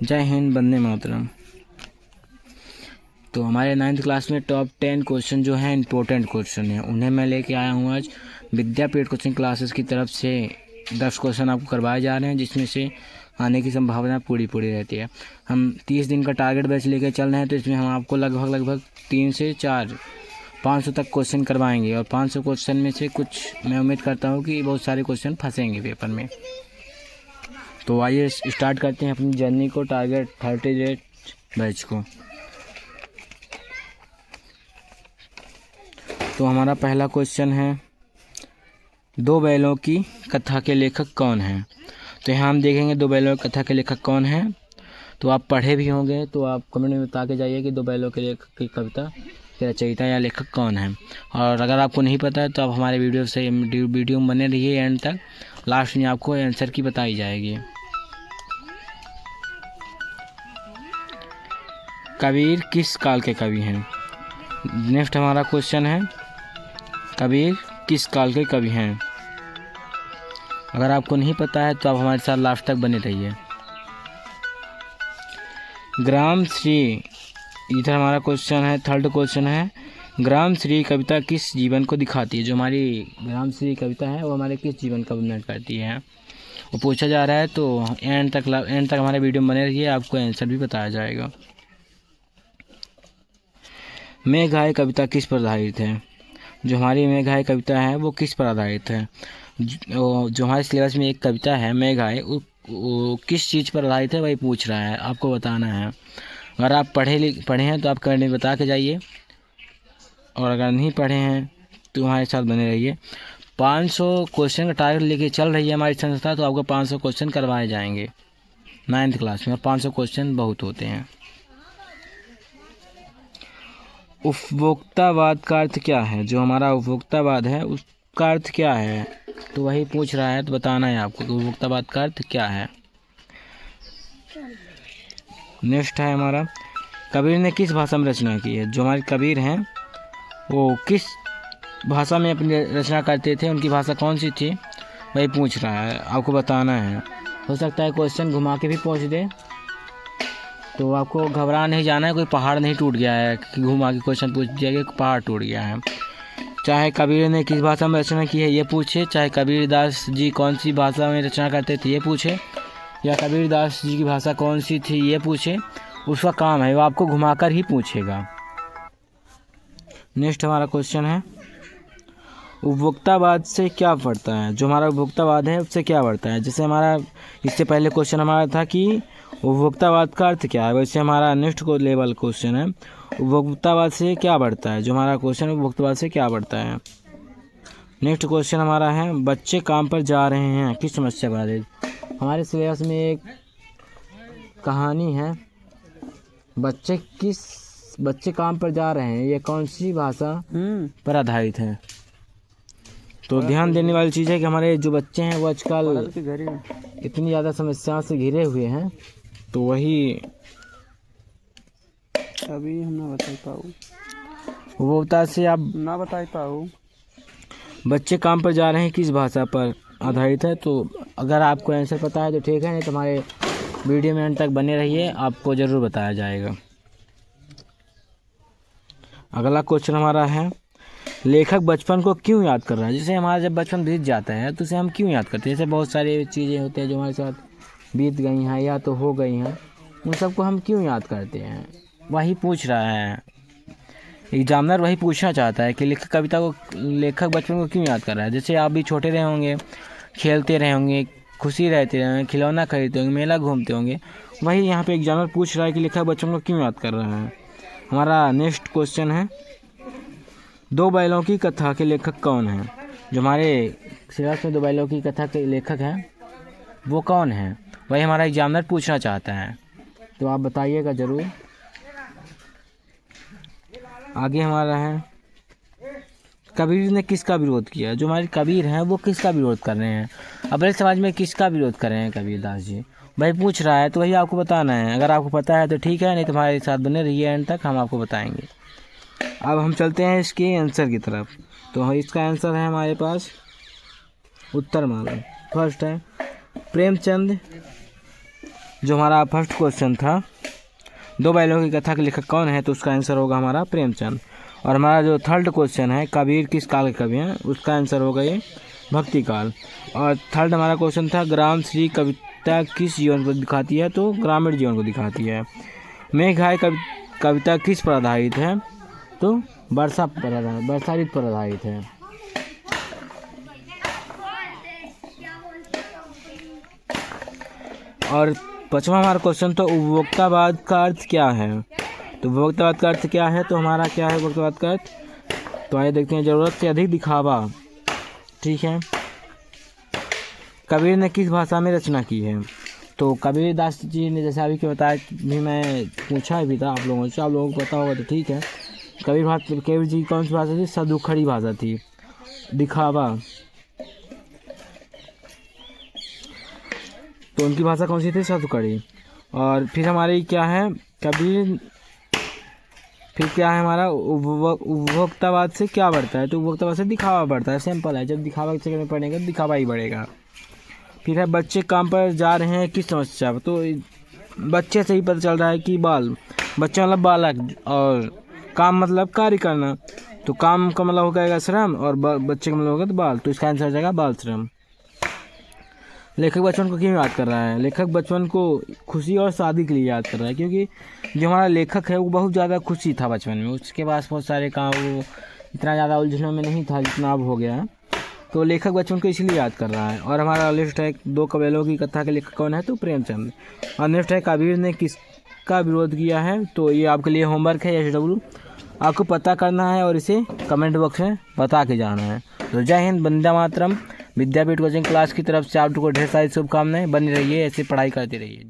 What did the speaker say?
जय हिंद, वंदे मातरम। तो हमारे 9th क्लास में टॉप 10 क्वेश्चन जो हैं इम्पोर्टेंट क्वेश्चन हैं, उन्हें मैं लेके आया हूँ आज। विद्यापीठ कोचिंग क्लासेस की तरफ से 10 क्वेश्चन आपको करवाए जा रहे हैं, जिसमें से आने की संभावना पूरी रहती है। हम 30 दिन का टारगेट बैच लेके चल रहे हैं, तो इसमें हम आपको लगभग 3 से 4 500 तक क्वेश्चन करवाएंगे। और 500 क्वेश्चन में से कुछ मैं उम्मीद करता हूँ कि बहुत सारे क्वेश्चन फंसेंगे पेपर में। तो आइए स्टार्ट करते हैं अपनी जर्नी को, टारगेट 30 डेज बैच को। तो हमारा पहला क्वेश्चन है, दो बैलों की कथा के लेखक कौन हैं। तो यहाँ हम देखेंगे दो बैलों की कथा के लेखक कौन हैं। तो आप पढ़े भी होंगे, तो आप कमेंट में बता के जाइए कि दो बैलों के लेखक की कविता के रचयिता या लेखक कौन है। और अगर आपको नहीं पता है तो आप हमारे वीडियो में बने रहिए एंड तक। लास्ट में आपको आंसर की बताई जाएगी। कबीर किस काल के कवि हैं। नेक्स्ट हमारा क्वेश्चन है, कबीर किस काल के कवि हैं। अगर आपको नहीं पता है तो आप हमारे साथ लास्ट तक बने रहिए। ग्राम श्री, इधर हमारा क्वेश्चन है, थर्ड क्वेश्चन है, ग्राम श्री कविता किस जीवन को दिखाती है। जो हमारी ग्राम श्री कविता है वो हमारे किस जीवन का वर्णन करती है, वो पूछा जा रहा है। तो एंड तक हमारे वीडियो में बने रहिए, आपको आंसर भी बताया जाएगा। मेघाय कविता किस पर आधारित है। जो हमारी मेघाय कविता है वो किस पर आधारित है। जो हमारे सिलेबस में एक कविता है मेघाय, वो किस चीज़ पर आधारित है वही पूछ रहा है, आपको बताना है। अगर आप पढ़े हैं तो आप कमेंट में बता के जाइए, और अगर नहीं पढ़े हैं तो हमारे साथ बने रहिए। 500 क्वेश्चन का टारगेट लेके चल रही है हमारी संस्था, तो आपको 500 क्वेश्चन करवाए जाएंगे 9th क्लास में, और 500 क्वेश्चन बहुत होते हैं। उपभोक्तावाद का अर्थ क्या है। जो हमारा उपभोक्तावाद है उसका अर्थ क्या है, तो वही पूछ रहा है, तो बताना है आपको कि उपभोक्तावाद का अर्थ क्या है। नेक्स्ट है हमारा, कबीर ने किस भाषा में रचना की है। जो हमारे कबीर हैं वो किस भाषा में अपनी रचना करते थे, उनकी भाषा कौन सी थी वही पूछ रहा है, आपको बताना है। हो सकता है क्वेश्चन घुमा के भी पूछ दे, तो आपको घबरा नहीं जाना है। कोई पहाड़ नहीं टूट गया है कि घुमा के क्वेश्चन पूछ दिया कि पहाड़ टूट गया है। चाहे कबीर ने किस भाषा में रचना की है ये पूछे, चाहे कबीरदास जी कौन सी भाषा में रचना करते थे ये पूछे, या कबीरदास जी की भाषा कौन सी थी ये पूछे, उसका काम है, वो आपको घुमाकर ही पूछेगा। नेक्स्ट हमारा क्वेश्चन है, उपभोक्तावाद से क्या पढ़ता है। जो हमारा उपभोक्तावाद है उससे क्या पढ़ता है। जैसे हमारा इससे पहले क्वेश्चन हमारा था कि उपभोक्तावाद का अर्थ क्या है, वैसे हमारा नेक्स्ट को लेवल क्वेश्चन है, उपभोक्तावाद से क्या बढ़ता है। जो हमारा क्वेश्चन है उपभोक्तावाद से क्या बढ़ता है। नेक्स्ट क्वेश्चन हमारा है, बच्चे काम पर जा रहे हैं किस समस्या पर आधारित। हमारे सिलेबस में एक कहानी है, बच्चे काम पर जा रहे हैं, ये कौन सी भाषा पर आधारित है। तो ध्यान देने वाली चीज़ है कि हमारे जो बच्चे हैं वो आजकल इतनी ज़्यादा समस्याओं से घिरे हुए हैं, तो वही अभी हम ना बता पाऊँ, उपभोक्ता से आप ना बता पाऊँ। बच्चे काम पर जा रहे हैं किस भाषा पर आधारित है। तो अगर आपको आंसर पता है तो ठीक है, नहीं तो हमारे वीडियो में अंत तक बने रहिए, आपको ज़रूर बताया जाएगा। अगला क्वेश्चन हमारा है, लेखक बचपन को क्यों याद कर रहा है। जैसे हमारा जब बचपन बीत जाता है तो उसे हम क्यों याद करते हैं। जैसे बहुत सारी चीज़ें होती हैं जो हमारे साथ बीत गई हैं या तो हो गई हैं, उन सबको हम क्यों याद करते हैं, वही पूछ रहा है एग्जामिनर। वही पूछना चाहता है कि लेखक बचपन को क्यों याद कर रहा है। जैसे आप भी छोटे रहे होंगे, खेलते रहे होंगे, खुशी रहते रहे होंगे, खिलौना खरीदते होंगे, मेला घूमते होंगे, वही यहाँ पे एग्जामिनर पूछ रहा है कि लेखक बचपन को क्यों याद कर रहा है। हमारा नेक्स्ट क्वेश्चन है, दो बैलों की कथा के लेखक कौन हैं। जो हमारे सिलेबस में दो बैलों की कथा के लेखक हैं वो कौन हैं, वही हमारा एग्जामिनर पूछना चाहता है, तो आप बताइएगा ज़रूर। आगे हमारा है, कबीर ने किसका विरोध किया। जो हमारे कबीर हैं वो किसका विरोध कर रहे हैं, अपने समाज में किसका विरोध कर रहे हैं कबीरदास जी, वही पूछ रहा है, तो वही आपको बताना है। अगर आपको पता है तो ठीक है, नहीं तो हमारे साथ बने रहिए एंड तक, हम आपको बताएंगे। अब हम चलते हैं इसके आंसर की तरफ। तो इसका आंसर है हमारे पास उत्तरमाला। फर्स्ट है, प्रेमचंद जो हमारा फर्स्ट क्वेश्चन था, 2 बैलों की कथा के लेखक कौन है, तो उसका आंसर होगा हमारा प्रेमचंद। और हमारा जो थर्ड क्वेश्चन है, कबीर किस काल के कवि हैं, उसका आंसर होगा ये भक्ति काल। और थर्ड हमारा क्वेश्चन था, ग्राम श्री कविता किस जीवन को दिखाती है, तो ग्रामीण जीवन को दिखाती है। मेघाय कविता किस पर आधारित है, तो वर्षा ऋतु पर आधारित है। और 5वां हमारा क्वेश्चन तो उपभोक्तावाद का अर्थ क्या है, तो उपभोक्तावाद का अर्थ क्या है, तो हमारा क्या है उपभोक्तावाद का अर्थ, तो आइए देखते हैं। ज़रूरत से अधिक दिखावा, ठीक है। कबीर ने किस भाषा में रचना की है, तो कबीर दास जी ने, जैसे अभी के बताया भी, मैं पूछा भी था आप लोगों से, आप लोगों को पता होगा तो ठीक है। कबीर जी कौन सी भाषा थी, सदुखड़ी भाषा थी, दिखावा। तो उनकी भाषा कौन सी थी, सदुखड़ी। और फिर हमारी क्या है, फिर क्या है हमारा, उपभोक्तावाद से क्या बढ़ता है, तो उपभोक्तावाद से दिखावा बढ़ता है। सिंपल है, जब दिखावा के चक्कर में पड़ेगा तो दिखावा ही बढ़ेगा। फिर है, बच्चे काम पर जा रहे हैं किस समस्या पर, तो बच्चे से ही पता चल रहा है कि बच्चा मतलब बालक, और काम मतलब कार्य करना, तो काम का मतलब हो जाएगा श्रम, और बच्चे का मतलब होगा तो बाल, तो इसका आंसर हो जाएगा बाल श्रम। लेखक बचपन को क्यों याद कर रहा है, लेखक बचपन को खुशी और शादी के लिए याद कर रहा है, क्योंकि जो हमारा लेखक है वो बहुत ज़्यादा खुशी था बचपन में, उसके पास बहुत सारे काम, वो इतना ज़्यादा उलझनों में नहीं था जितना अब हो गया है, तो लेखक बचपन को इसलिए याद कर रहा है। और हमारा लिस्ट है, 2 बैलों की कथा के लेखक कौन है, तो प्रेमचंद। और नेक्स्ट है, कबीर ने किसका विरोध किया है, तो ये आपके लिए होमवर्क है, SW आपको पता करना है और इसे कमेंट बॉक्स में बता के जाना है। तो जय हिंद, वंदे मातरम। विद्यापीठ कोचिंग क्लास की तरफ से आप लोगों को ढेर सारी शुभकामनाएं। बने रहिए, ऐसे पढ़ाई करते रहिए।